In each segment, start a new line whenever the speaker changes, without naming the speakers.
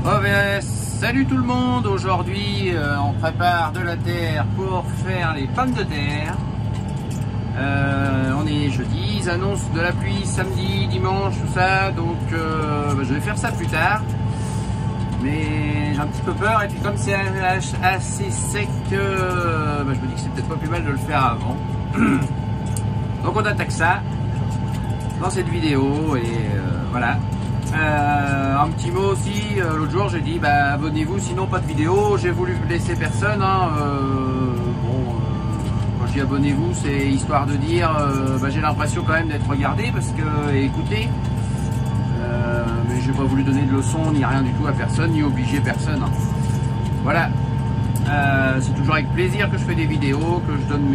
Oh ben, salut tout le monde. Aujourd'hui on prépare de la terre pour faire les pommes de terre. On est jeudi, ils annoncent de la pluie samedi, dimanche, tout ça, donc je vais faire ça plus tard. Mais j'ai un petit peu peur, et puis comme c'est assez sec, je me dis que c'est peut-être pas plus mal de le faire avant. Donc on attaque ça dans cette vidéo, et voilà. Un petit mot aussi, l'autre jour j'ai dit abonnez-vous, sinon pas de vidéo. J'ai voulu blesser personne, hein. Quand je dis abonnez-vous, c'est histoire de dire j'ai l'impression quand même d'être regardé parce que écoutez, mais j'ai pas voulu donner de leçons ni rien du tout à personne, ni obliger personne, hein. Voilà, c'est toujours avec plaisir que je fais des vidéos, que je donne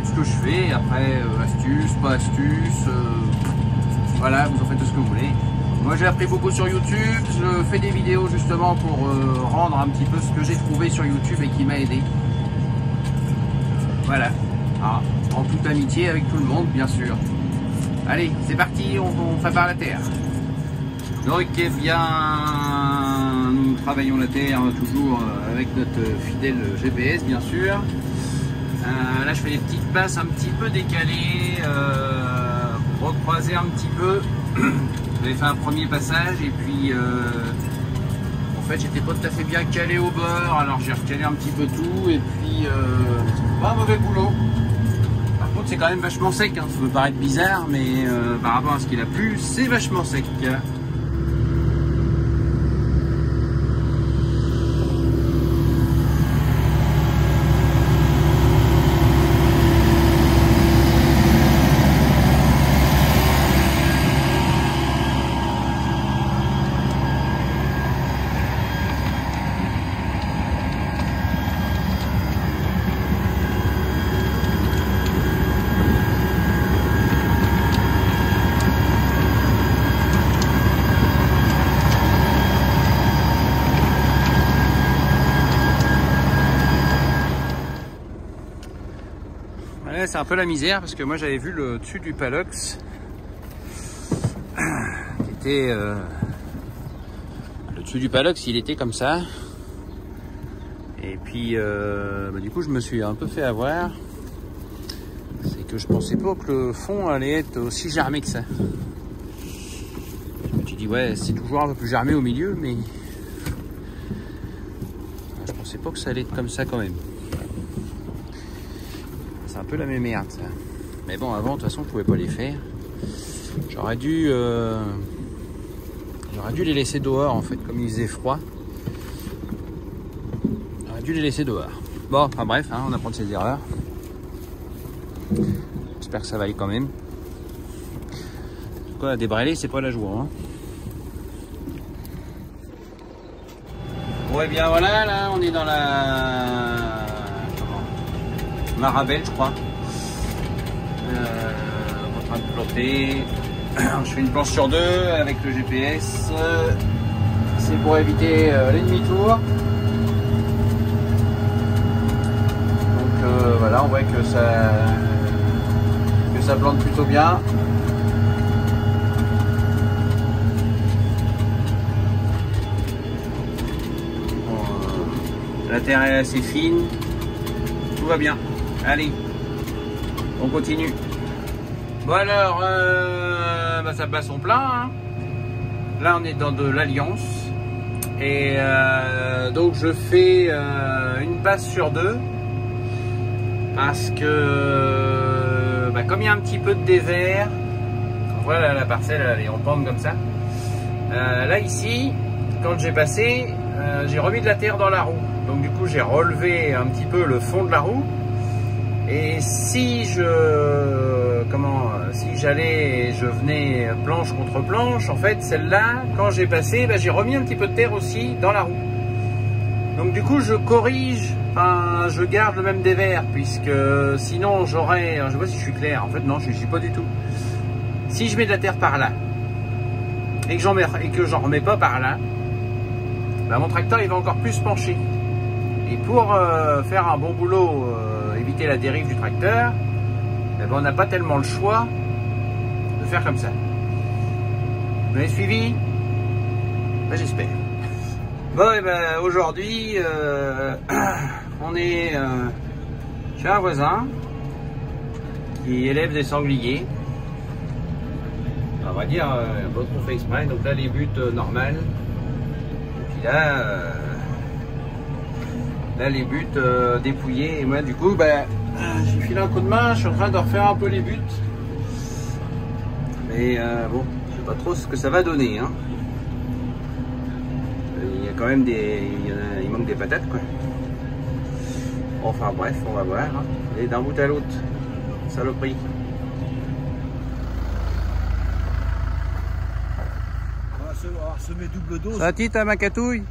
ce que je fais. Après, astuces, pas astuces, voilà, vous en faites ce que vous voulez. Moi j'ai appris beaucoup sur YouTube, je fais des vidéos justement pour rendre un petit peu ce que j'ai trouvé sur YouTube et qui m'a aidé. Voilà, en toute amitié avec tout le monde bien sûr. Allez, c'est parti, on prépare la terre. Donc eh bien, nous travaillons la terre toujours avec notre fidèle GPS bien sûr. Là je fais des petites passes un petit peu décalées, recroiser un petit peu. J'avais fait un premier passage et puis en fait j'étais pas tout à fait bien calé au bord, alors j'ai recalé un petit peu tout et puis c'est pas un mauvais boulot. Par contre c'est quand même vachement sec, hein. Ça peut paraître bizarre, mais par rapport à ce qu'il a plu, c'est vachement sec. C'est un peu la misère parce que moi j'avais vu le dessus du Palox qui était le dessus du Palox, il était comme ça, et puis du coup je me suis un peu fait avoir. C'est que je pensais pas que le fond allait être aussi germé que ça. Je me suis dit ouais, c'est toujours un peu plus germé au milieu, mais je pensais pas que ça allait être comme ça quand même. C'est un peu la même merde ça. Mais bon, avant de toute façon je pouvais pas les faire. J'aurais dû les laisser dehors en fait, comme il faisait froid. J'aurais dû les laisser dehors. Bon, enfin bref, hein, on apprend de ses erreurs. J'espère que ça va aller quand même. En tout cas, débrailler c'est pas la joie, hein. Ouais, bien voilà, là on est dans la Marabelle, je crois. En train de planter. Je fais une planche sur deux avec le GPS. C'est pour éviter les demi-tours. Donc voilà, on voit que ça plante plutôt bien. Bon, la terre est assez fine. Tout va bien. Allez, on continue. Bon alors, ça bat son plein, hein. Là on est dans de l'Alliance. Et donc je fais une passe sur deux. Parce que comme il y a un petit peu de dévers, voilà la parcelle elle est en pente comme ça. Là ici, quand j'ai passé, j'ai remis de la terre dans la roue. Donc du coup j'ai relevé un petit peu le fond de la roue. Et si j'allais et je venais planche contre planche, en fait celle-là, quand j'ai passé, j'ai remis un petit peu de terre aussi dans la roue. Donc du coup je corrige, je garde le même dévers, puisque sinon j'aurais, je sais pas si je suis clair, en fait non je suis pas du tout. Si je mets de la terre par là et que j'en remets pas par là, mon tracteur il va encore plus se pencher. Et pour faire un bon boulot, éviter la dérive du tracteur, on n'a pas tellement le choix de faire comme ça. Vous m'avez suivi? J'espère. Bon, et ben aujourd'hui, on est chez un voisin qui élève des sangliers. On va dire, pas trop fait exprès. Donc là, les buts normales. Et puis là, les buts dépouillés. Et moi, du coup, ben, j'ai filé un coup de main. Je suis en train de refaire un peu les buts. Mais bon, je sais pas trop ce que ça va donner. Hein. Il y a quand même il manque des patates, quoi. Enfin bref, on va voir. Hein. Et d'un bout à l'autre, saloperie.
On va ressemer double dose.
Ça tite à ma catouille.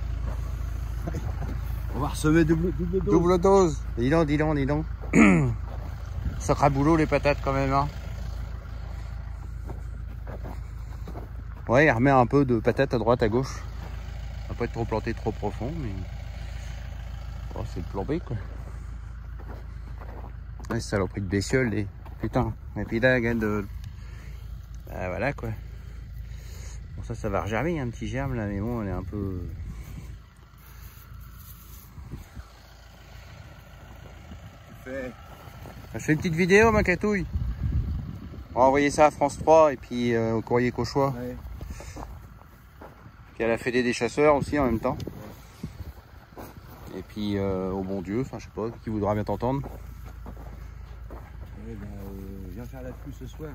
On va ressemer double dose.
Double dose. Dis donc, dis donc, dis donc. Sacré boulot les patates quand même. Hein. Ouais, il remet un peu de patates à droite, à gauche. On va pas être trop planté trop profond, mais oh, c'est le plan B, quoi. Ouais, saloperie de bestiole, les putain. Et puis là, regarde, bah, voilà quoi. Bon, ça va regermer, un petit germe là, mais bon, on est un peu. Je fais une petite vidéo, ma catouille. On va envoyer ça à France 3 et puis au courrier Cauchois. Ouais. Puis à la Fédé des chasseurs aussi en même temps. Et puis au bon Dieu, enfin je sais pas, qui voudra bien t'entendre.
Viens faire la pluie ce soir.